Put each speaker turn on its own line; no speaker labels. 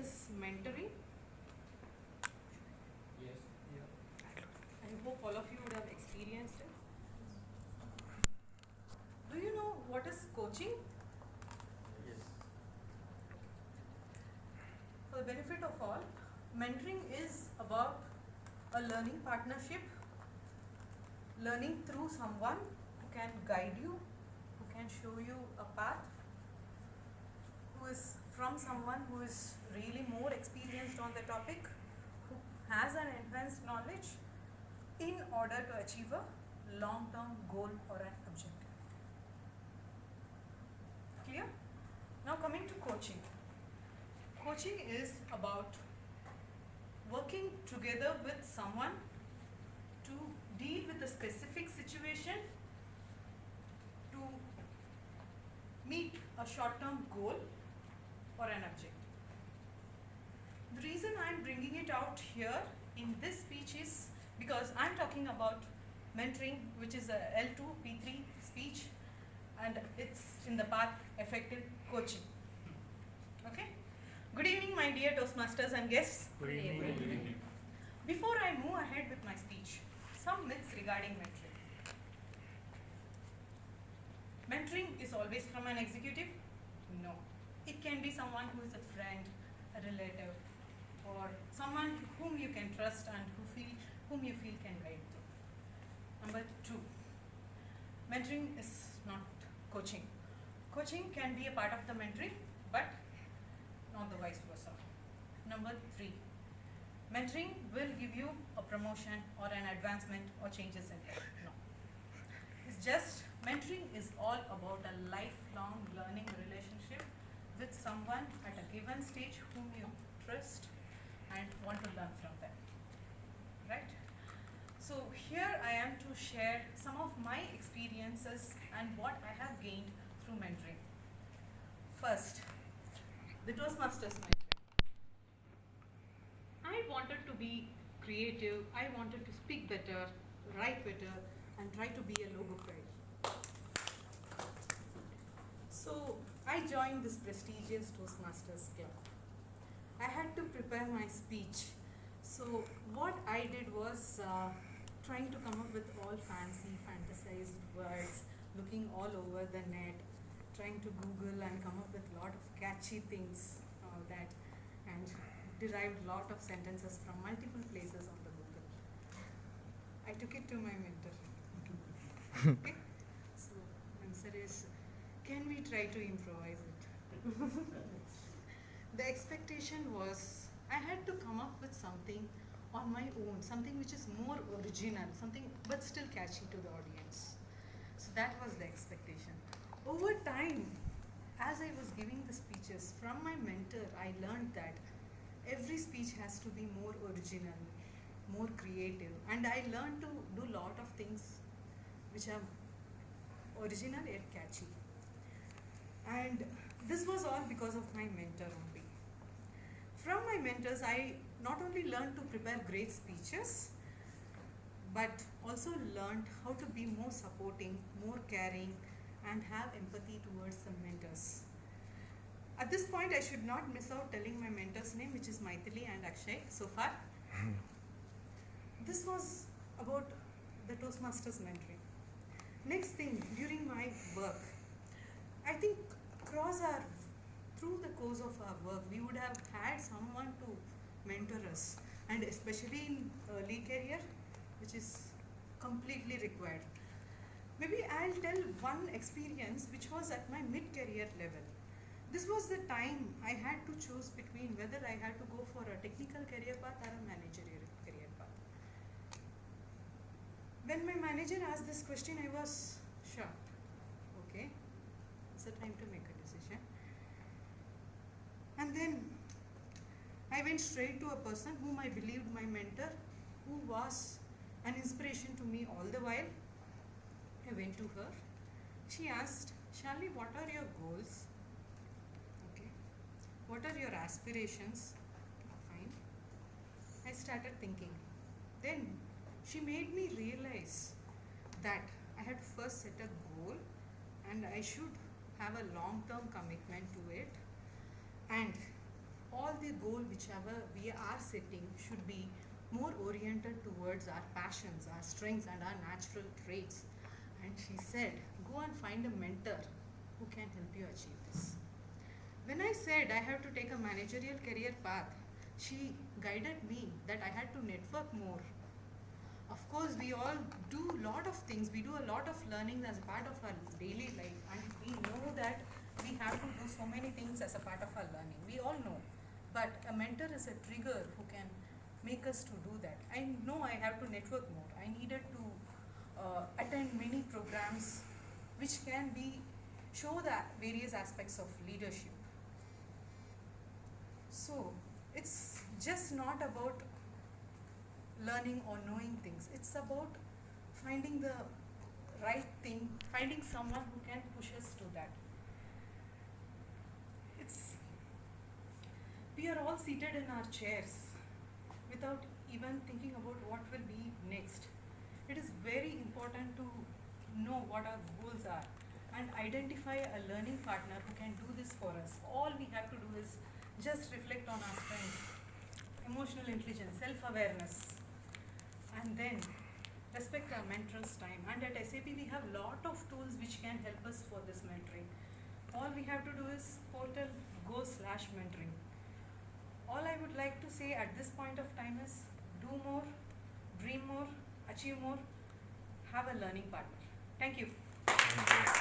is mentoring?
Yes.
Yeah. I hope all of you would have experienced it. Do you know what is coaching?
Yes.
For the benefit of all, mentoring is about a learning partnership, learning through someone who can guide you, who can show you a path, who is from someone who is really more experienced on the topic, who has an advanced knowledge in order to achieve a long-term goal or an objective. Clear? Now coming to coaching. Coaching is about working together with someone to deal with a specific situation, to meet a short-term goal or an objective. The reason I'm bringing it out here in this speech is because I'm talking about mentoring, which is a L2 P3 speech, and it's in the path effective coaching. Okay? Good evening, my dear Toastmasters and guests.
Good evening. Good evening.
Before I move ahead with my speech, some myths regarding mentoring. Mentoring is always from an executive? No. It can be someone who is a friend, a relative, or someone whom you can trust and whom you feel can guide you. Number 2, mentoring is not coaching. Coaching can be a part of the mentoring, but not the vice versa. Number 3, mentoring will give you a promotion or an advancement or changes in life. No. It's just mentoring is all about a lifelong learning relationship with someone at a given stage whom you trust and want to learn from them. Right? So here I am to share some of my experiences and what I have gained through mentoring. First, the Toastmasters mentoring. I wanted to be creative, I wanted to speak better, write better, and try to be a logophile. So I joined this prestigious Toastmasters club. I had to prepare my speech. So what I did was trying to come up with all fancy, fantasized words, looking all over the net, trying to Google and come up with a lot of catchy things, all that, and derived a lot of sentences from multiple places on the Google. I took it to my mentor. Okay? So answer is, can we try to improvise it? The expectation was I had to come up with something on my own, something which is more original, something but still catchy to the audience. So that was the expectation. Over time, as I was giving the speeches, from my mentor, I learned that every speech has to be more original, more creative, and I learned to do a lot of things which are original yet catchy. And this was all because of my mentor only. From my mentors, I not only learned to prepare great speeches, but also learned how to be more supporting, more caring, and have empathy towards the mentors. At this point, I should not miss out telling my mentor's name, which is Maithili and Akshay so far. This was about the Toastmasters mentoring. Next thing, during my work, I think through the course of our work, we would have had someone to mentor us, and especially in early career, which is completely required. Maybe I'll tell one experience which was at my mid-career level. This was the time I had to choose between whether I had to go for a technical career path or a managerial career path. When my manager asked this question, I was shocked. Okay, it's the time to make a decision. And then I went straight to a person whom I believed my mentor, who was an inspiration to me all the while. I went to her. She asked, Shalini, what are your goals? Okay. What are your aspirations? Fine. I started thinking. Then she made me realize that I had to first set a goal and I should have a long-term commitment to it. And all the goal whichever we are setting should be more oriented towards our passions, our strengths and our natural traits. And she said, go and find a mentor who can help you achieve this. When I said I have to take a managerial career path, she guided me that I had to network more. Of course, we all do a lot of things. We do a lot of learning as a part of our daily life, and we know that we have to do so many things as a part of our learning. We all know. But a mentor is a trigger who can make us to do that. I know I have to network more. I needed to attend many programs which can show the various aspects of leadership. So it's just not about learning or knowing things. It's about finding the right thing, finding someone who can push us to that. We are all seated in our chairs without even thinking about what will be next. It is very important to know what our goals are and identify a learning partner who can do this for us. All we have to do is just reflect on our strengths, emotional intelligence, self-awareness, and then respect our mentor's time. And at SAP we have a lot of tools which can help us for this mentoring. All we have to do is portal go/mentoring. All I would like to say at this point of time is do more, dream more, achieve more, have a learning partner. Thank you.
Thank you.